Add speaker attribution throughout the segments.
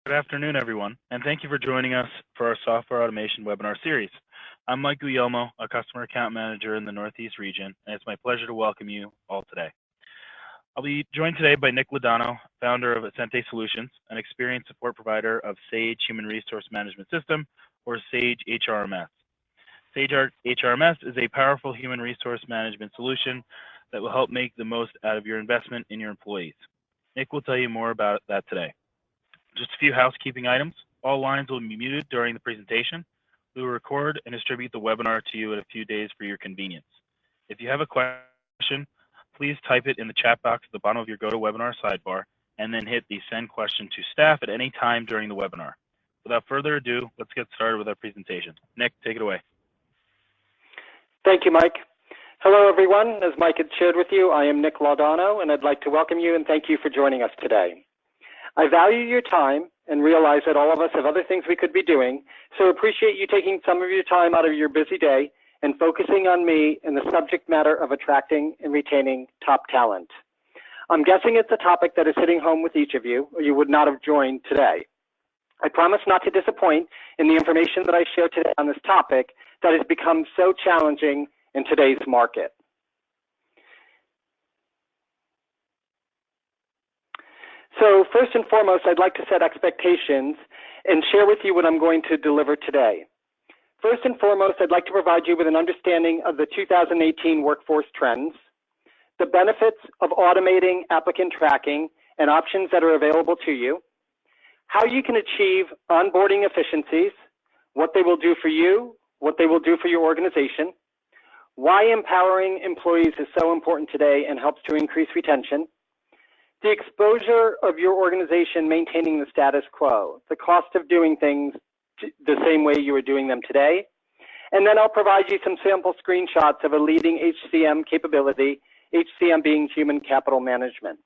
Speaker 1: Good afternoon, everyone, and thank you for joining us for our software automation webinar series. I'm Mike Guglielmo, a customer account manager in the Northeast region, and it's my pleasure to welcome you all today. I'll be joined today by Nick Lodano, founder of Ascente Solutions, an experienced support provider of Sage Human Resource Management System, or Sage HRMS. Sage HRMS is a powerful human resource management solution that will help make the most out of your investment in your employees. Nick will tell you more about that today. Just a few housekeeping items. All lines will be muted during the presentation. We will record and distribute the webinar to you in a few days for your convenience. If you have a question, please type it in the chat box at the bottom of your GoToWebinar sidebar and then hit the send question to staff at any time during the webinar. Without further ado, let's get started with our presentation. Nick, take it away.
Speaker 2: Thank you, Mike. Hello, everyone. As Mike had shared with you, I am Nick Lodano, and I'd like to welcome you and thank you for joining us today. I value your time and realize that all of us have other things we could be doing, so appreciate you taking some of your time out of your busy day and focusing on me and the subject matter of attracting and retaining top talent. I'm guessing it's a topic that is hitting home with each of you, or you would not have joined today. I promise not to disappoint in the information that I share today on this topic that has become so challenging in today's market. So first and foremost, I'd like to set expectations and share with you what I'm going to deliver today. First and foremost, I'd like to provide you with an understanding of the 2018 workforce trends, the benefits of automating applicant tracking and options that are available to you, how you can achieve onboarding efficiencies, what they will do for you, what they will do for your organization, why empowering employees is so important today and helps to increase retention, the exposure of your organization maintaining the status quo, the cost of doing things the same way you are doing them today, and then I'll provide you some sample screenshots of a leading HCM capability, HCM being human capital management.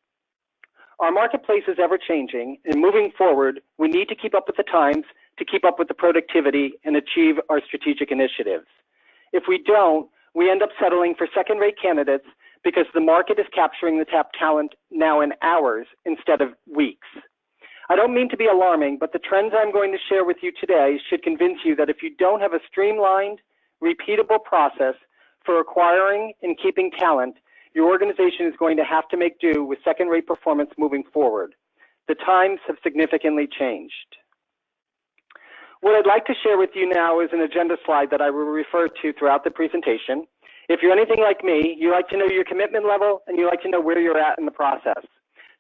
Speaker 2: Our marketplace is ever changing, and moving forward, we need to keep up with the times to keep up with the productivity and achieve our strategic initiatives. If we don't, we end up settling for second-rate candidates because the market is capturing the top talent now in hours instead of weeks. I don't mean to be alarming, but the trends I'm going to share with you today should convince you that if you don't have a streamlined, repeatable process for acquiring and keeping talent, your organization is going to have to make do with second-rate performance moving forward. The times have significantly changed. What I'd like to share with you now is an agenda slide that I will refer to throughout the presentation. If you're anything like me, you like to know your commitment level and you like to know where you're at in the process.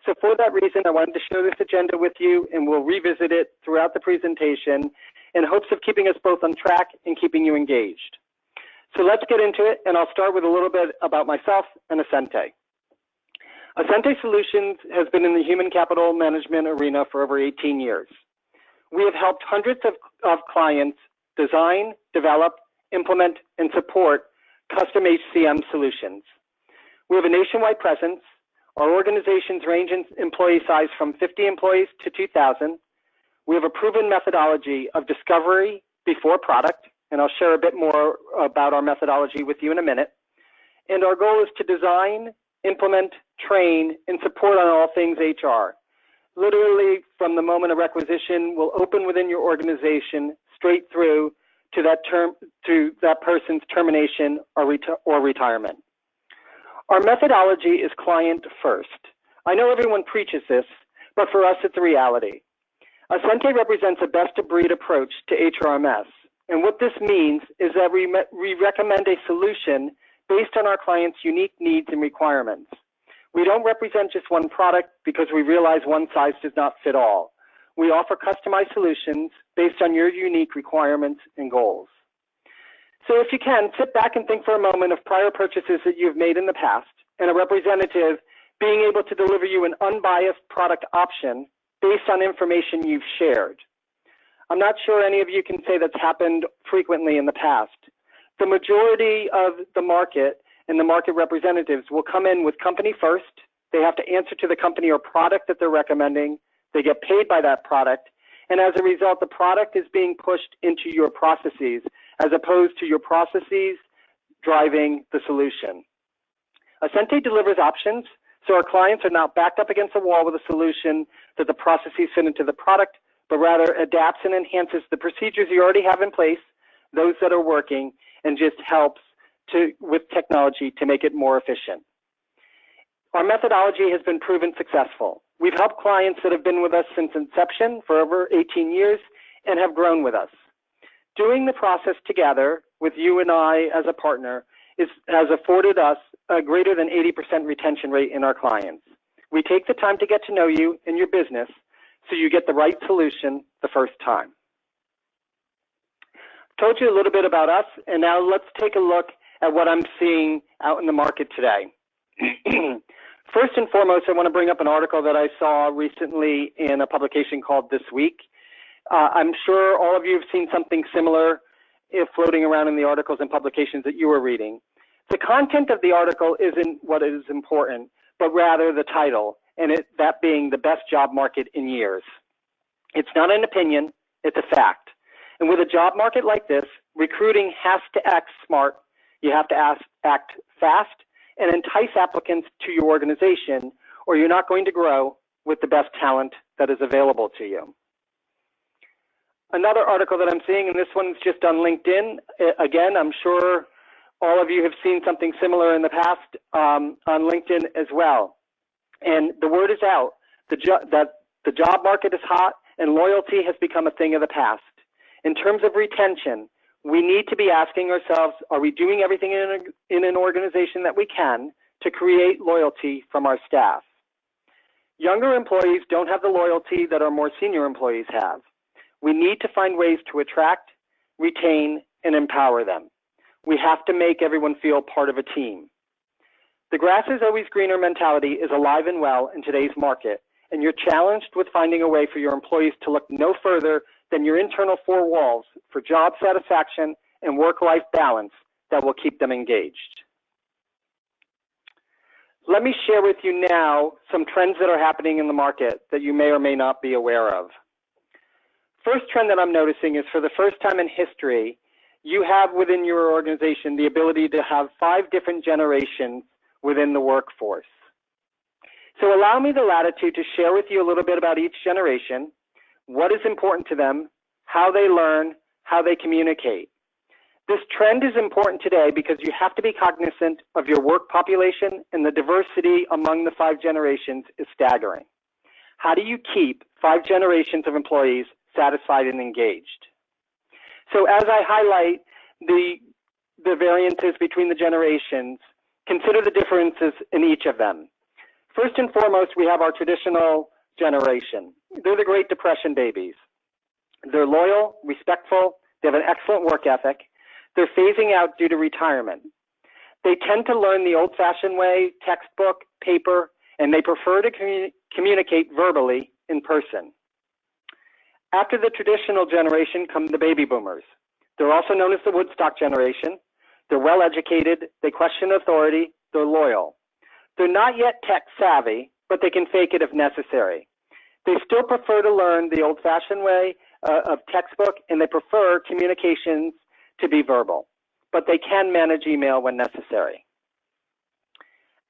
Speaker 2: So for that reason, I wanted to share this agenda with you, and we'll revisit it throughout the presentation in hopes of keeping us both on track and keeping you engaged. So let's get into it, and I'll start with a little bit about myself and Ascente. Ascente Solutions has been in the human capital management arena for over 18 years. We have helped hundreds of clients design, develop, implement, and support custom HCM solutions. We have a nationwide presence. Our organizations range in employee size from 50 employees to 2,000. We have a proven methodology of discovery before product, and I'll share a bit more about our methodology with you in a minute. And our goal is to design, implement, train, and support on all things HR. Literally, from the moment of requisition, we'll open within your organization straight through to that person's termination or retirement. Our methodology is client first. I know everyone preaches this, but for us it's a reality. Ascente represents a best-of-breed approach to HRMS, and what this means is that we recommend a solution based on our clients' unique needs and requirements. We don't represent just one product because we realize one size does not fit all. We offer customized solutions based on your unique requirements and goals. So if you can, sit back and think for a moment of prior purchases that you've made in the past and a representative being able to deliver you an unbiased product option based on information you've shared. I'm not sure any of you can say that's happened frequently in the past. The majority of the market and the market representatives will come in with company first. They have to answer to the company or product that they're recommending. They get paid by that product. And as a result, the product is being pushed into your processes as opposed to your processes driving the solution. Ascente delivers options, so our clients are not backed up against a wall with a solution that the processes fit into the product, but rather adapts and enhances the procedures you already have in place, those that are working, and just helps with technology to make it more efficient. Our methodology has been proven successful. We've helped clients that have been with us since inception for over 18 years and have grown with us. Doing the process together with you and I as a partner has afforded us a greater than 80% retention rate in our clients. We take the time to get to know you and your business so you get the right solution the first time. Told you a little bit about us, and now let's take a look at what I'm seeing out in the market today. First and foremost, I want to bring up an article that I saw recently in a publication called This Week. I'm sure all of you have seen something similar floating around in the articles and publications that you were reading. The content of the article isn't what is important, but rather the title, and that being the best job market in years. It's not an opinion, it's a fact. And with a job market like this, recruiting has to act smart. You have to act fast and entice applicants to your organization, or you're not going to grow with the best talent that is available to you. Another article that I'm seeing, and this one's just on LinkedIn. Again, I'm sure all of you have seen something similar in the past on LinkedIn as well. And the word is out that the job market is hot and loyalty has become a thing of the past. In terms of retention, we need to be asking ourselves, are we doing everything in an organization that we can to create loyalty from our staff? Younger employees don't have the loyalty that our more senior employees have. We need to find ways to attract, retain, and empower them. We have to make everyone feel part of a team. The grass is always greener mentality is alive and well in today's market, and you're challenged with finding a way for your employees to look no further than your internal four walls for job satisfaction and work-life balance that will keep them engaged. Let me share with you now some trends that are happening in the market that you may or may not be aware of. First trend that I'm noticing is for the first time in history, you have within your organization the ability to have 5 different generations within the workforce. So allow me the latitude to share with you a little bit about each generation, what is important to them, how they learn, how they communicate. This trend is important today because you have to be cognizant of your work population, and the diversity among the 5 generations is staggering. How do you keep 5 generations of employees satisfied and engaged? So as I highlight the variances between the generations, consider the differences in each of them. First and foremost, we have our traditional generation. They're the Great Depression babies. They're loyal, respectful, they have an excellent work ethic. They're phasing out due to retirement. They tend to learn the old-fashioned way, textbook, paper, and they prefer to communicate verbally in person. After the traditional generation come the baby boomers. They're also known as the Woodstock generation. They're well-educated, they question authority, they're loyal. They're not yet tech savvy, but they can fake it if necessary. They still prefer to learn the old-fashioned way of textbook, and they prefer communications to be verbal, but they can manage email when necessary.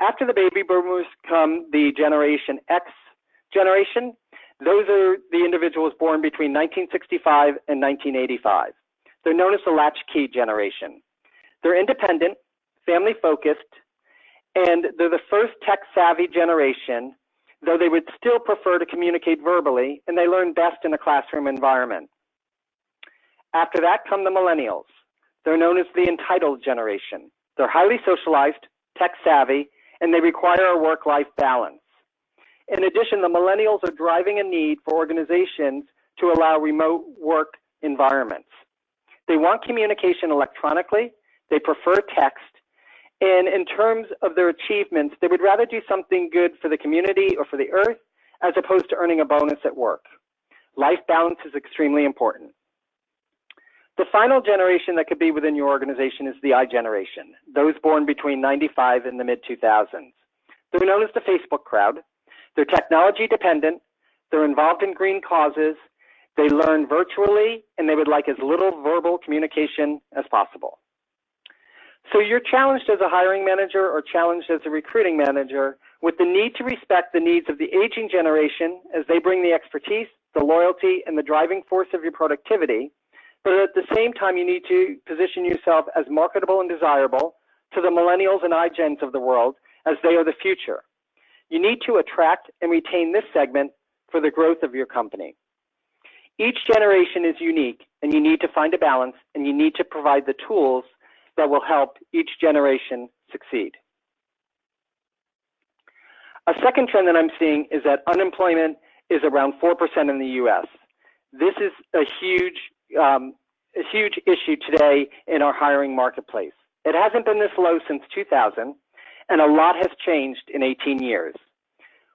Speaker 2: After the baby boomers come the Generation X generation. Those are the individuals born between 1965 and 1985. They're known as the latchkey generation. They're independent, family-focused, and they're the first tech-savvy generation, though they would still prefer to communicate verbally, and they learn best in a classroom environment. After that come the Millennials. They're known as the entitled generation. They're highly socialized, tech-savvy, and they require a work-life balance. In addition, the Millennials are driving a need for organizations to allow remote work environments. They want communication electronically, they prefer text, and in terms of their achievements, they would rather do something good for the community or for the earth as opposed to earning a bonus at work. Life balance is extremely important. The final generation that could be within your organization is the I generation, those born between 95 and the mid-2000s. They're known as the Facebook crowd. They're technology dependent, they're involved in green causes, they learn virtually, and they would like as little verbal communication as possible. So you're challenged as a hiring manager or challenged as a recruiting manager with the need to respect the needs of the aging generation as they bring the expertise, the loyalty, and the driving force of your productivity, but at the same time, you need to position yourself as marketable and desirable to the millennials and iGens of the world, as they are the future. You need to attract and retain this segment for the growth of your company. Each generation is unique, and you need to find a balance, and you need to provide the tools that will help each generation succeed. A second trend that I'm seeing is that unemployment is around 4% in the US. This is a huge issue today in our hiring marketplace. It hasn't been this low since 2000, and a lot has changed in 18 years.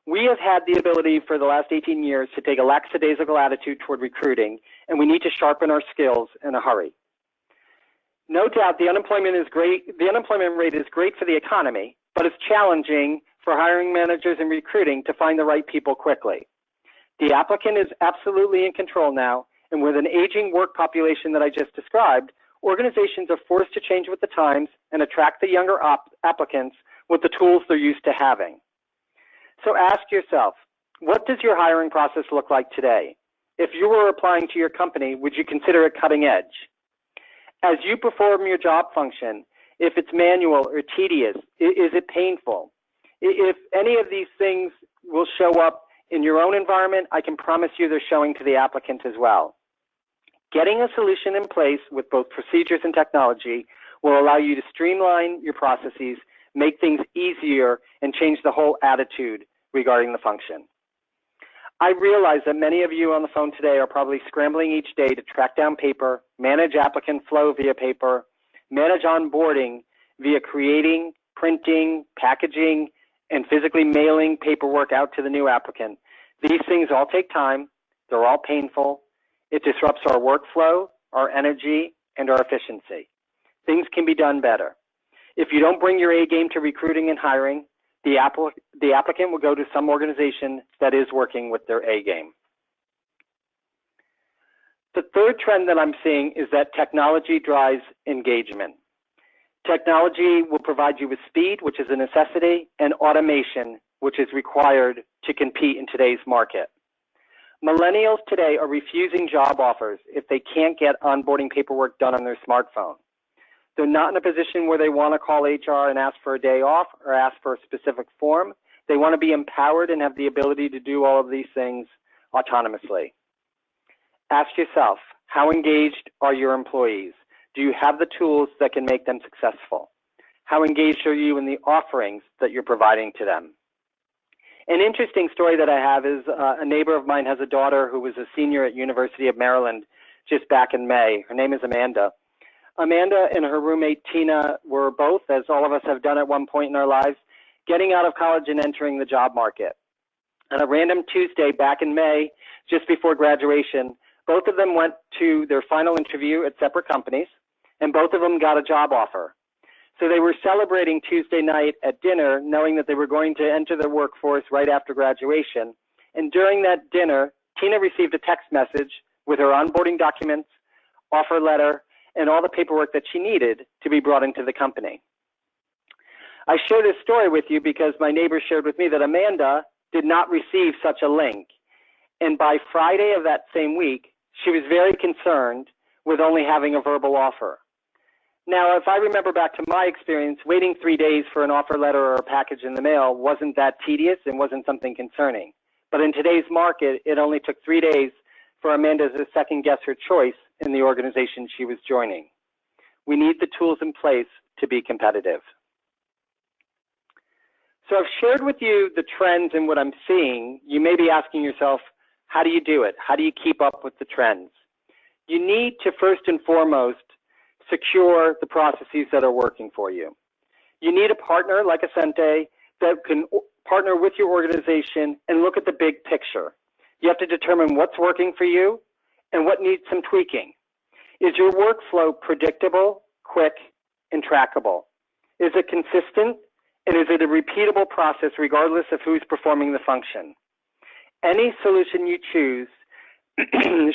Speaker 2: We have had the ability for the last 18 years to take a lackadaisical attitude toward recruiting, and we need to sharpen our skills in a hurry. No doubt the unemployment rate is great for the economy, but it's challenging for hiring managers and recruiting to find the right people quickly. The applicant is absolutely in control now, and with an aging work population that I just described, organizations are forced to change with the times and attract the younger applicants with the tools they're used to having. So ask yourself, what does your hiring process look like today? If you were applying to your company, would you consider it cutting edge? As you perform your job function, if it's manual or tedious, is it painful? If any of these things will show up in your own environment, I can promise you they're showing to the applicant as well. Getting a solution in place with both procedures and technology will allow you to streamline your processes, make things easier, and change the whole attitude regarding the function. I realize that many of you on the phone today are probably scrambling each day to track down paper, manage applicant flow via paper, manage onboarding via creating, printing, packaging, and physically mailing paperwork out to the new applicant. These things all take time, they're all painful, it disrupts our workflow, our energy, and our efficiency. Things can be done better. If you don't bring your A game to recruiting and hiring, the applicant will go to some organization that is working with their A game. The third trend that I'm seeing is that technology drives engagement. Technology will provide you with speed, which is a necessity, and automation, which is required to compete in today's market. Millennials today are refusing job offers if they can't get onboarding paperwork done on their smartphone. They're not in a position where they want to call HR and ask for a day off or ask for a specific form. They want to be empowered and have the ability to do all of these things autonomously. Ask yourself, how engaged are your employees? Do you have the tools that can make them successful? How engaged are you in the offerings that you're providing to them? An interesting story that I have is a neighbor of mine has a daughter who was a senior at University of Maryland just back in May. Her name is Amanda. Amanda and her roommate Tina were both, as all of us have done at one point in our lives, getting out of college and entering the job market. On a random Tuesday back in May, just before graduation, both of them went to their final interview at separate companies, and both of them got a job offer. So they were celebrating Tuesday night at dinner, knowing that they were going to enter the workforce right after graduation. And during that dinner, Tina received a text message with her onboarding documents, offer letter, and all the paperwork that she needed to be brought into the company. I share this story with you because my neighbor shared with me that Amanda did not receive such a link. And by Friday of that same week, she was very concerned with only having a verbal offer. Now, if I remember back to my experience, waiting 3 days for an offer letter or a package in the mail wasn't that tedious and wasn't something concerning. But in today's market, it only took 3 days for Amanda to second guess her choice in the organization she was joining. We need the tools in place to be competitive. So I've shared with you the trends and what I'm seeing. You may be asking yourself, how do you do it? How do you keep up with the trends? You need to first and foremost secure the processes that are working for you. You need a partner like Ascente that can partner with your organization and look at the big picture. You have to determine what's working for you and what needs some tweaking. Is your workflow predictable, quick, and trackable? Is it consistent? And is it a repeatable process regardless of who's performing the function? Any solution you choose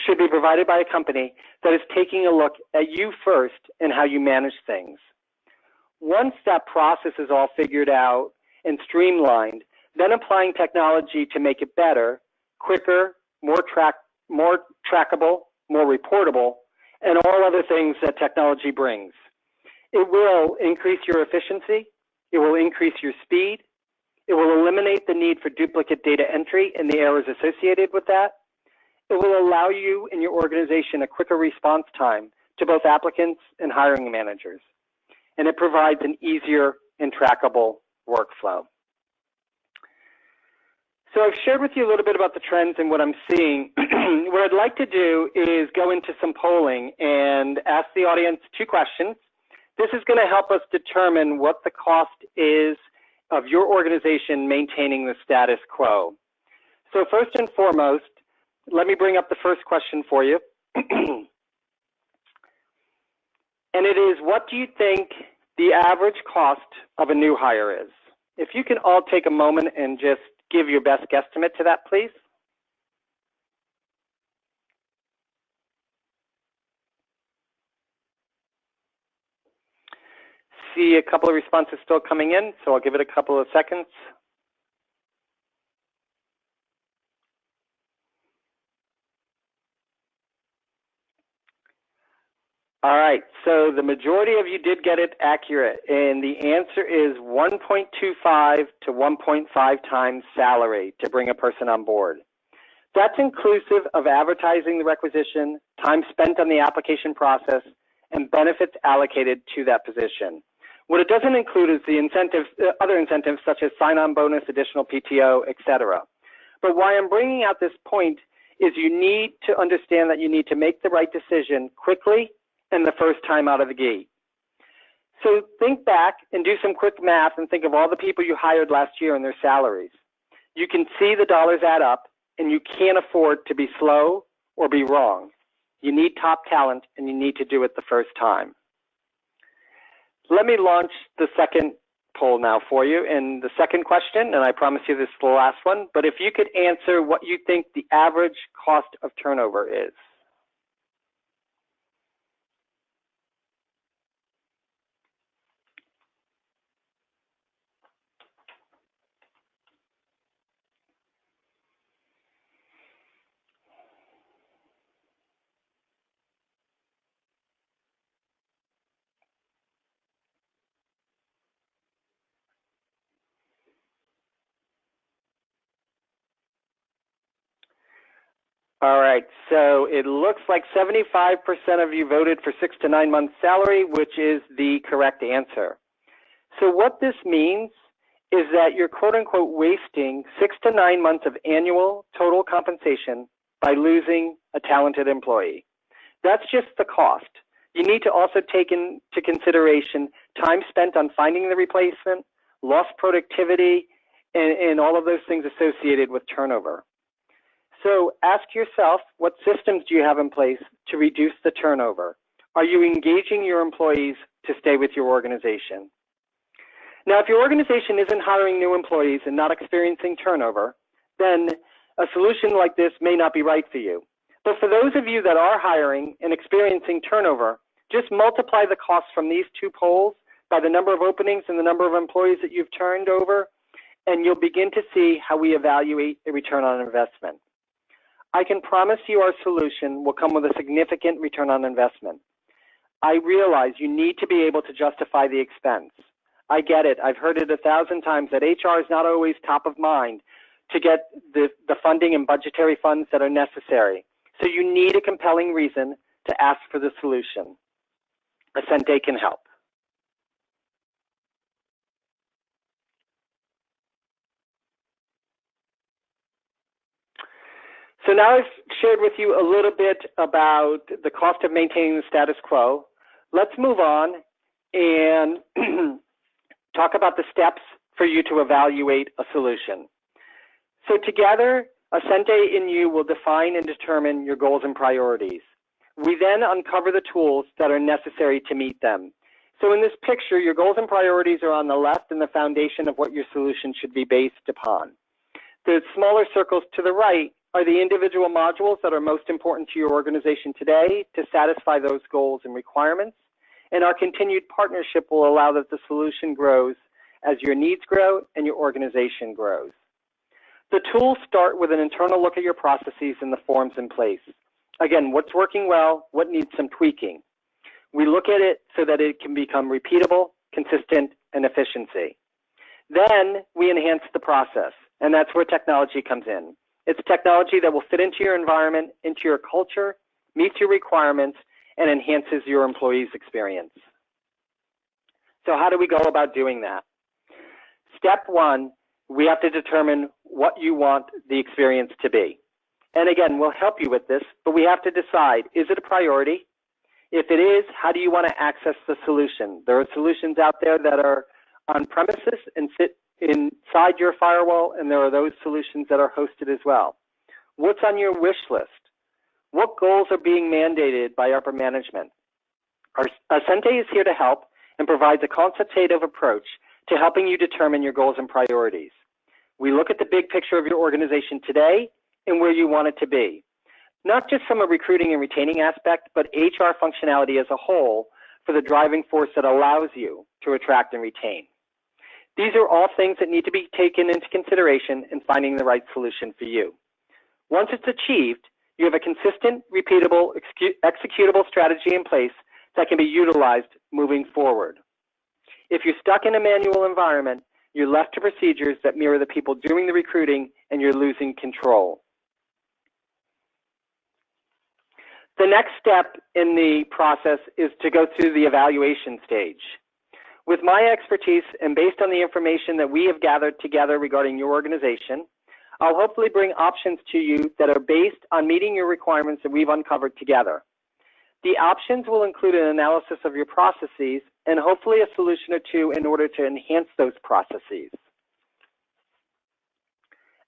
Speaker 2: should be provided by a company that is taking a look at you first and how you manage things. Once that process is all figured out and streamlined, then applying technology to make it better, quicker, more more trackable, more reportable, and all other things that technology brings. It will increase your efficiency. It will increase your speed. It will eliminate the need for duplicate data entry and the errors associated with that. It will allow you and your organization a quicker response time to both applicants and hiring managers. And it provides an easier and trackable workflow. So I've shared with you a little bit about the trends and what I'm seeing. What I'd like to do is go into some polling and ask the audience 2 questions. This is going to help us determine what the cost is of your organization maintaining the status quo. So first and foremost, let me bring up the first question for you. And it is, what do you think the average cost of a new hire is? If you can all take a moment and just give your best guesstimate to that, please. See a couple of responses still coming in, so I'll give it a couple of seconds. All right, so the majority of you did get it accurate, and the answer is 1.25 to 1.5 times salary to bring a person on board. That's inclusive of advertising the requisition, time spent on the application process, and benefits allocated to that position. What it doesn't include is the incentives, other incentives such as sign-on bonus, additional PTO, etc. But why I'm bringing out this point is you need to understand that you need to make the right decision quickly and the first time out of the gate. So think back and do some quick math and think of all the people you hired last year and their salaries. You can see the dollars add up, and you can't afford to be slow or be wrong. You need top talent, and you need to do it the first time. Let me launch the second poll now for you. And the second question, and I promise you this is the last one, but if you could answer what you think the average cost of turnover is. All right, so it looks like 75% of you voted for 6 to 9 months salary, which is the correct answer. So what this means is that you're quote unquote wasting 6 to 9 months of annual total compensation by losing a talented employee. That's just the cost. You need to also take into consideration time spent on finding the replacement, lost productivity, and all of those things associated with turnover. So ask yourself, what systems do you have in place to reduce the turnover? Are you engaging your employees to stay with your organization? Now, if your organization isn't hiring new employees and not experiencing turnover, then a solution like this may not be right for you. But for those of you that are hiring and experiencing turnover, just multiply the costs from these 2 polls by the number of openings and the number of employees that you've turned over, and you'll begin to see how we evaluate a return on investment. I can promise you our solution will come with a significant return on investment. I realize you need to be able to justify the expense. I get it. I've heard it 1,000 times that HR is not always top of mind to get the funding and budgetary funds that are necessary. So you need a compelling reason to ask for the solution. Ascente can help. So now I've shared with you a little bit about the cost of maintaining the status quo. Let's move on and talk about the steps for you to evaluate a solution. So together, Ascente and you will define and determine your goals and priorities. We then uncover the tools that are necessary to meet them. So in this picture, your goals and priorities are on the left and the foundation of what your solution should be based upon. The smaller circles to the right are the individual modules that are most important to your organization today to satisfy those goals and requirements. And our continued partnership will allow that the solution grows as your needs grow and your organization grows. The tools start with an internal look at your processes and the forms in place. Again, what's working well, what needs some tweaking. We look at it so that it can become repeatable, consistent, and efficiency. Then we enhance the process, and that's where technology comes in. It's technology that will fit into your environment, into your culture, meets your requirements, and enhances your employees' experience. So how do we go about doing that? Step one, we have to determine what you want the experience to be. And again, we'll help you with this, but we have to decide, is it a priority? If it is, how do you want to access the solution? There are solutions out there that are on premises and sit inside your firewall, and there are those solutions that are hosted as well. What's on your wish list? What goals are being mandated by upper management? Ascente is here to help and provides a consultative approach to helping you determine your goals and priorities. We look at the big picture of your organization today and where you want it to be, not just from a recruiting and retaining aspect, but HR functionality as a whole for the driving force that allows you to attract and retain. These are all things that need to be taken into consideration in finding the right solution for you. Once it's achieved, you have a consistent, repeatable, executable strategy in place that can be utilized moving forward. If you're stuck in a manual environment, you're left to procedures that mirror the people doing the recruiting, and you're losing control. The next step in the process is to go through the evaluation stage. With my expertise and based on the information that we have gathered together regarding your organization, I'll hopefully bring options to you that are based on meeting your requirements that we've uncovered together. The options will include an analysis of your processes and hopefully a solution or two in order to enhance those processes.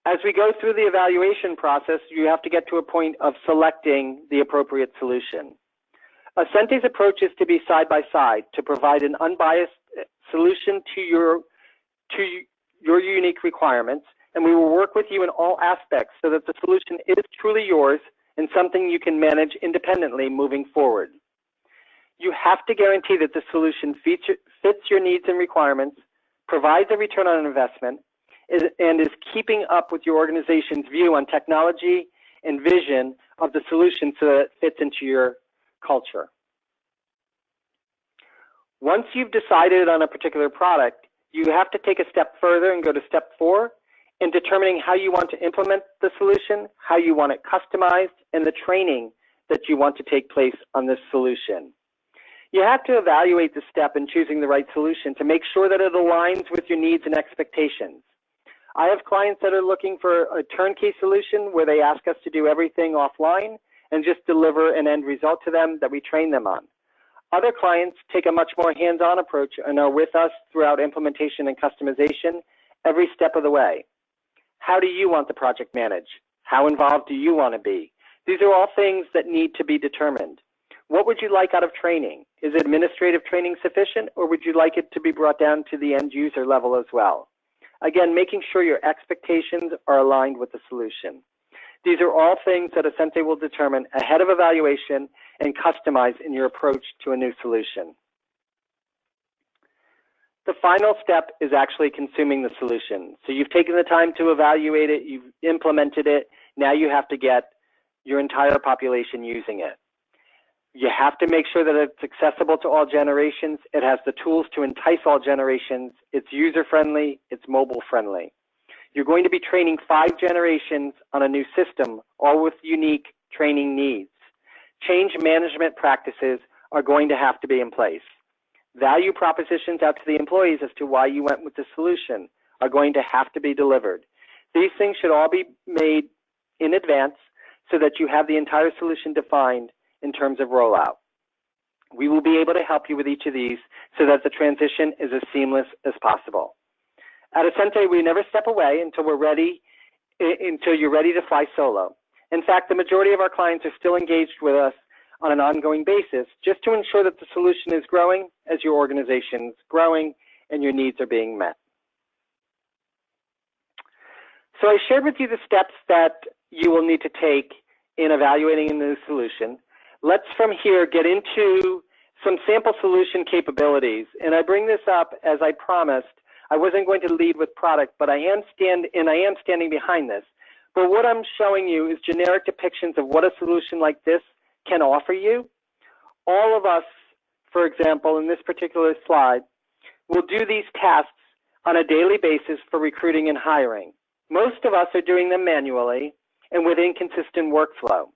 Speaker 2: As we go through the evaluation process, you have to get to a point of selecting the appropriate solution. Ascente's approach is to be side by side to provide an unbiased solution to your unique requirements, and we will work with you in all aspects so that the solution is truly yours and something you can manage independently moving forward. You have to guarantee that the solution fits your needs and requirements, provides a return on investment, and is keeping up with your organization's view on technology and vision of the solution so that it fits into your culture. Once you've decided on a particular product, you have to take a step further and go to step 4 in determining how you want to implement the solution, how you want it customized, and the training that you want to take place on this solution. You have to evaluate the step in choosing the right solution to make sure that it aligns with your needs and expectations. I have clients that are looking for a turnkey solution where they ask us to do everything offline and just deliver an end result to them that we train them on. Other clients take a much more hands-on approach and are with us throughout implementation and customization every step of the way. How do you want the project managed? How involved do you want to be? These are all things that need to be determined. What would you like out of training? Is administrative training sufficient, or would you like it to be brought down to the end user level as well? Again, making sure your expectations are aligned with the solution. These are all things that Ascente will determine ahead of evaluation and customize in your approach to a new solution. The final step is actually consuming the solution. So you've taken the time to evaluate it, you've implemented it, now you have to get your entire population using it. You have to make sure that it's accessible to all generations, it has the tools to entice all generations, it's user-friendly, it's mobile-friendly. You're going to be training 5 generations on a new system, all with unique training needs. Change management practices are going to have to be in place. Value propositions out to the employees as to why you went with the solution are going to have to be delivered. These things should all be made in advance so that you have the entire solution defined in terms of rollout. We will be able to help you with each of these so that the transition is as seamless as possible. At Ascente, we never step away until you're ready to fly solo. In fact, the majority of our clients are still engaged with us on an ongoing basis just to ensure that the solution is growing as your organization is growing and your needs are being met. So I shared with you the steps that you will need to take in evaluating a new solution. Let's from here get into some sample solution capabilities. And I bring this up, as I promised, I wasn't going to lead with product, but I am standing behind this. But what I'm showing you is generic depictions of what a solution like this can offer you. All of us, for example, in this particular slide, will do these tasks on a daily basis for recruiting and hiring. Most of us are doing them manually and with inconsistent workflow.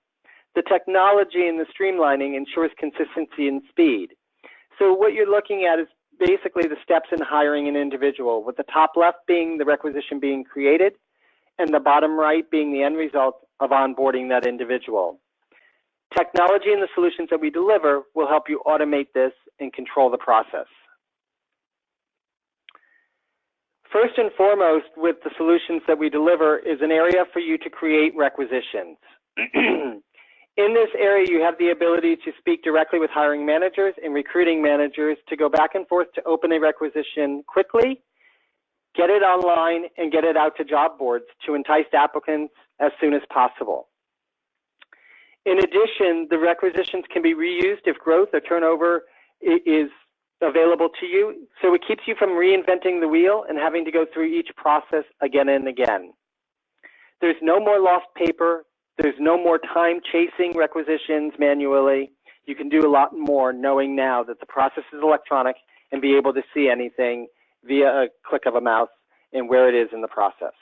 Speaker 2: The technology and the streamlining ensures consistency and speed. So what you're looking at is basically the steps in hiring an individual, with the top left being the requisition being created and the bottom right being the end result of onboarding that individual. Technology and the solutions that we deliver will help you automate this and control the process. First and foremost, with the solutions that we deliver is an area for you to create requisitions. In this area, you have the ability to speak directly with hiring managers and recruiting managers to go back and forth to open a requisition quickly, get it online, and get it out to job boards to entice applicants as soon as possible. In addition, the requisitions can be reused if growth or turnover is available to you, so it keeps you from reinventing the wheel and having to go through each process again and again. There's no more lost paper. There's no more time chasing requisitions manually. You can do a lot more knowing now that the process is electronic and be able to see anything via a click of a mouse and where it is in the process.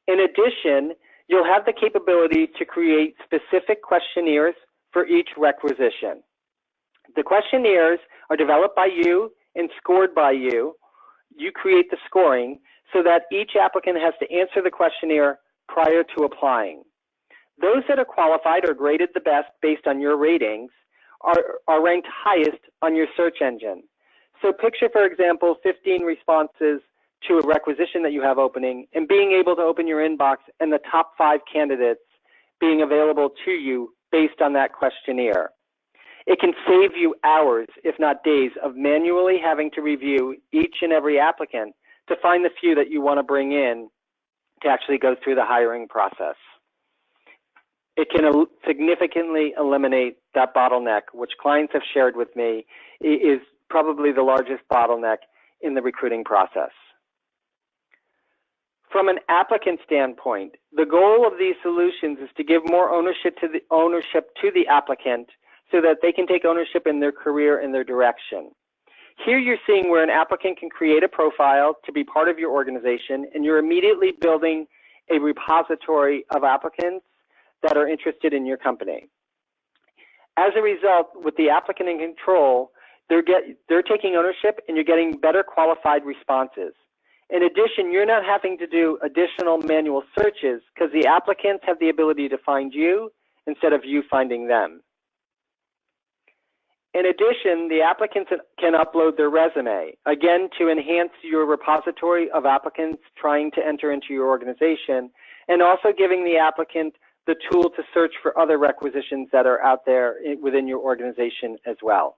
Speaker 2: In addition, you'll have the capability to create specific questionnaires for each requisition. The questionnaires are developed by you and scored by you. You create the scoring so that each applicant has to answer the questionnaire prior to applying. Those that are qualified or graded the best based on your ratings are ranked highest on your search engine. So picture, for example, 15 responses to a requisition that you have opening and being able to open your inbox and the top 5 candidates being available to you based on that questionnaire. It can save you hours, if not days, of manually having to review each and every applicant to find the few that you want to bring in to actually go through the hiring process. It can significantly eliminate that bottleneck, which clients have shared with me is probably the largest bottleneck in the recruiting process. From an applicant standpoint, the goal of these solutions is to give more ownership to the applicant so that they can take ownership in their career and their direction. Here you're seeing where an applicant can create a profile to be part of your organization, and you're immediately building a repository of applicants that are interested in your company. As a result, with the applicant in control, they're taking ownership and you're getting better qualified responses. In addition, you're not having to do additional manual searches because the applicants have the ability to find you instead of you finding them. In addition, the applicants can upload their resume, again, to enhance your repository of applicants trying to enter into your organization, and also giving the applicant the tool to search for other requisitions that are out there within your organization as well.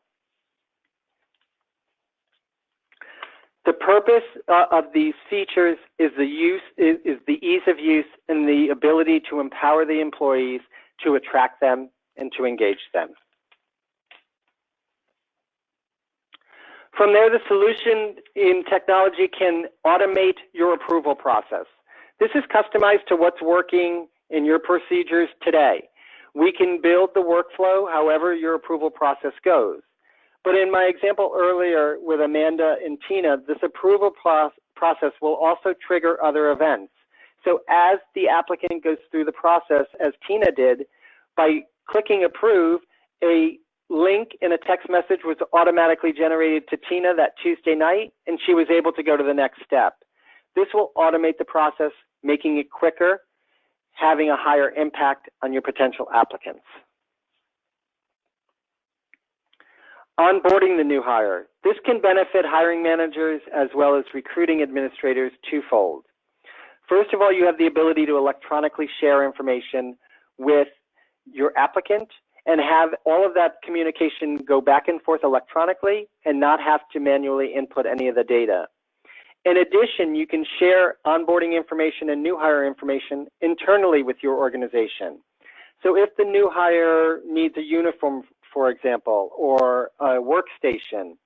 Speaker 2: The purpose of these features is the ease of use and the ability to empower the employees to attract them and to engage them. From there, the solution in technology can automate your approval process. This is customized to what's working in your procedures today. We can build the workflow however your approval process goes. But in my example earlier with Amanda and Tina, this approval process will also trigger other events. So as the applicant goes through the process, as Tina did, by clicking approve, a link in a text message was automatically generated to Tina that Tuesday night, and she was able to go to the next step. This will automate the process, making it quicker, having a higher impact on your potential applicants. Onboarding the new hire. This can benefit hiring managers as well as recruiting administrators twofold. First of all, you have the ability to electronically share information with your applicant and have all of that communication go back and forth electronically and not have to manually input any of the data. In addition, you can share onboarding information and new hire information internally with your organization. So if the new hire needs a uniform, for example, or a workstation,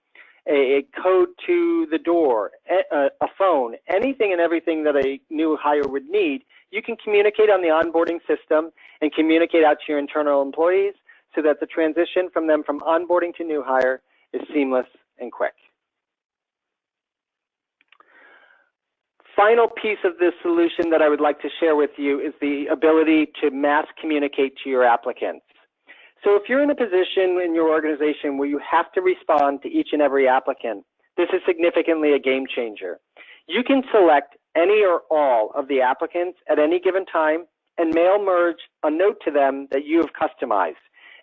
Speaker 2: a code to the door, a phone, anything and everything that a new hire would need, you can communicate on the onboarding system and communicate out to your internal employees so that the transition from them from onboarding to new hire is seamless and quick. Final piece of this solution that I would like to share with you is the ability to mass communicate to your applicants. So if you're in a position in your organization where you have to respond to each and every applicant, this is significantly a game changer. You can select any or all of the applicants at any given time and mail merge a note to them that you have customized.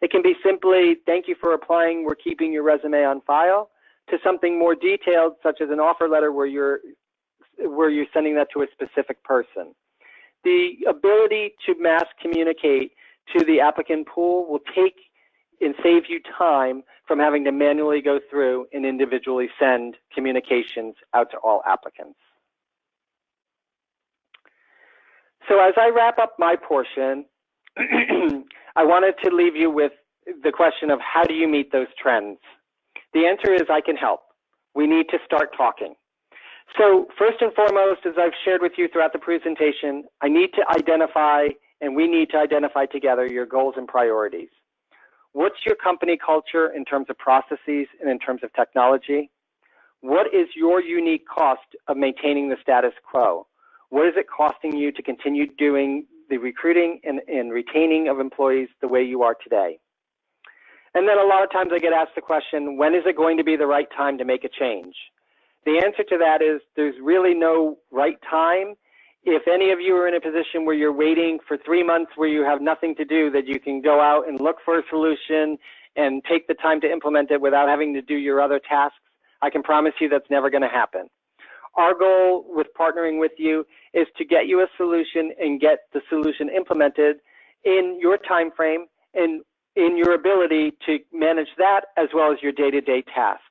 Speaker 2: It can be simply, thank you for applying, we're keeping your resume on file, to something more detailed, such as an offer letter where you're sending that to a specific person. The ability to mass communicate to the applicant pool will take and save you time from having to manually go through and individually send communications out to all applicants. So as I wrap up my portion, I wanted to leave you with the question of how do you meet those trends? The answer is I can help. We need to start talking. So first and foremost, as I've shared with you throughout the presentation, I need to identify, and we need to identify together, your goals and priorities. What's your company culture in terms of processes and in terms of technology? What is your unique cost of maintaining the status quo? What is it costing you to continue doing the recruiting and retaining of employees the way you are today? And then a lot of times I get asked the question, when is it going to be the right time to make a change? The answer to that is there's really no right time. If any of you are in a position where you're waiting for 3 months where you have nothing to do, that you can go out and look for a solution and take the time to implement it without having to do your other tasks, I can promise you that's never going to happen. Our goal with partnering with you is to get you a solution and get the solution implemented in your time frame and in your ability to manage that as well as your day-to-day tasks.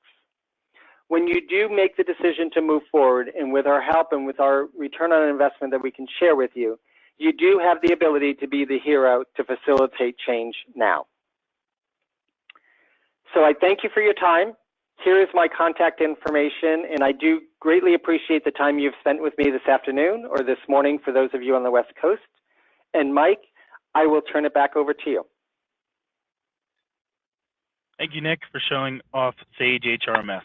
Speaker 2: When you do make the decision to move forward, and with our help and with our return on investment that we can share with you, you do have the ability to be the hero to facilitate change now. So I thank you for your time. Here is my contact information, and I do greatly appreciate the time you've spent with me this afternoon or this morning for those of you on the West Coast. And Mike, I will turn it back over to you.
Speaker 1: Thank you, Nick, for showing off Sage HRMS.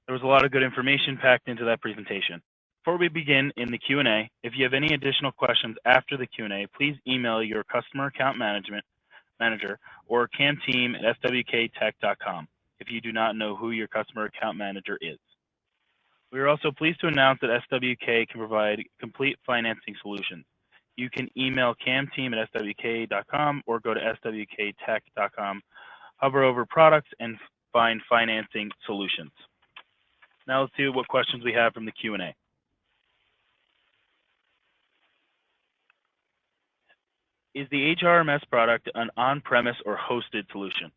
Speaker 1: There was a lot of good information packed into that presentation. Before we begin in the Q&A, if you have any additional questions after the Q&A, please email your customer account manager or camteam at swktech.com if you do not know who your customer account manager is. We are also pleased to announce that SWK can provide complete financing solutions. You can email camteam at swk.com or go to swktech.com, hover over products, and find financing solutions. Now let's see what questions we have from the Q&A. Is the HRMS product an on-premise or hosted solution?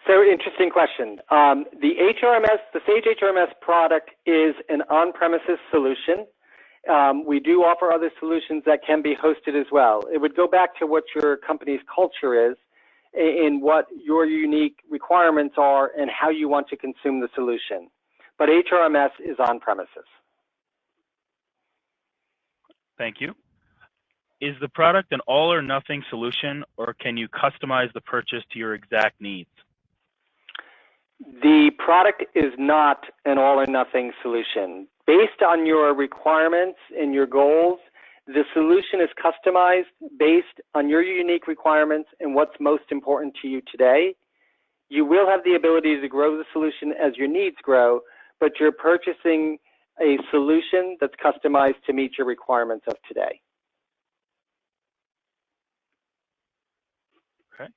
Speaker 2: So interesting question. The Sage HRMS product is an on-premises solution. We do offer other solutions that can be hosted as well. It would go back to what your company's culture is, in what your unique requirements are and how you want to consume the solution. But HRMS is on premises.
Speaker 1: Thank you. Is the product an all or nothing solution, or can you customize the purchase to your exact needs?
Speaker 2: The product is not an all or nothing solution. Based on your requirements and your goals, the solution is customized based on your unique requirements and what's most important to you today. You will have the ability to grow the solution as your needs grow, but you're purchasing a solution that's customized to meet your requirements of today.
Speaker 1: Okay.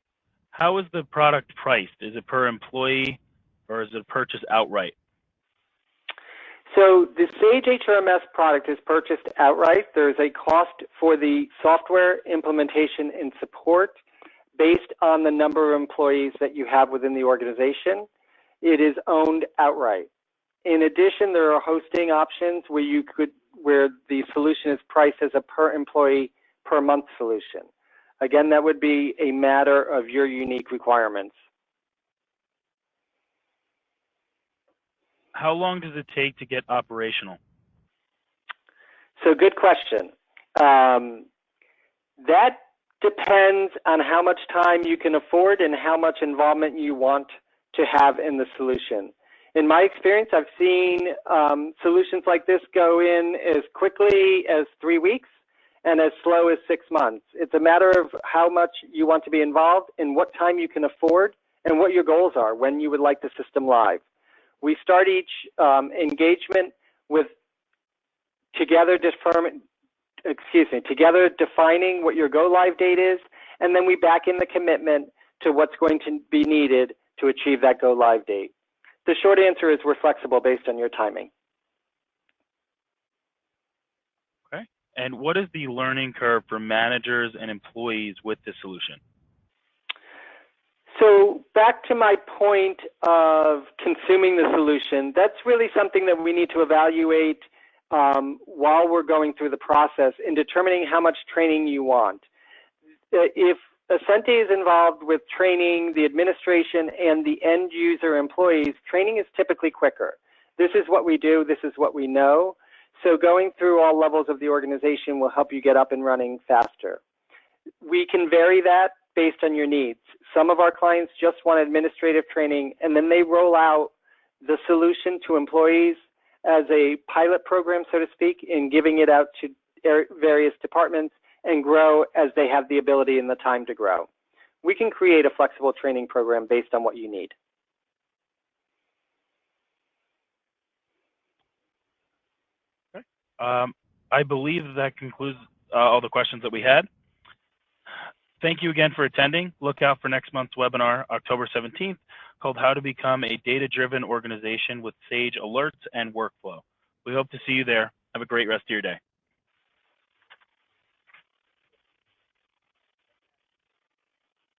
Speaker 1: How is the product priced? Is it per employee or is it purchased outright?
Speaker 2: So the Sage HRMS product is purchased outright. There's a cost for the software implementation and support based on the number of employees that you have within the organization. It is owned outright. In addition, there are hosting options where the solution is priced as a per employee per month solution. Again, that would be a matter of your unique requirements.
Speaker 1: how long does it take to get operational?
Speaker 2: So good question. That depends on how much time you can afford and how much involvement you want to have in the solution. In my experience, I've seen solutions like this go in as quickly as 3 weeks and as slow as 6 months. It's a matter of how much you want to be involved and what time you can afford and what your goals are when you would like the system live. We start each engagement with together defining what your go live date is, and then we back in the commitment to what's going to be needed to achieve that go live date. The short answer is we're flexible based on your timing.
Speaker 1: Okay. And what is the learning curve for managers and employees with this solution?
Speaker 2: So back to my point of consuming the solution, that's really something that we need to evaluate while we're going through the process in determining how much training you want. If Ascente is involved with training the administration and the end user employees, training is typically quicker. This is what we do, this is what we know. So going through all levels of the organization will help you get up and running faster. We can vary that based on your needs. Some of our clients just want administrative training, and then they roll out the solution to employees as a pilot program, so to speak, in giving it out to various departments and grow as they have the ability and the time to grow. We can create a flexible training program based on what you need.
Speaker 1: Okay. I believe that concludes all the questions that we had. Thank you again for attending. Look out for next month's webinar, October 17th, called How to Become a Data-Driven Organization with Sage Alerts and Workflow. We hope to see you there. Have a great rest of your day.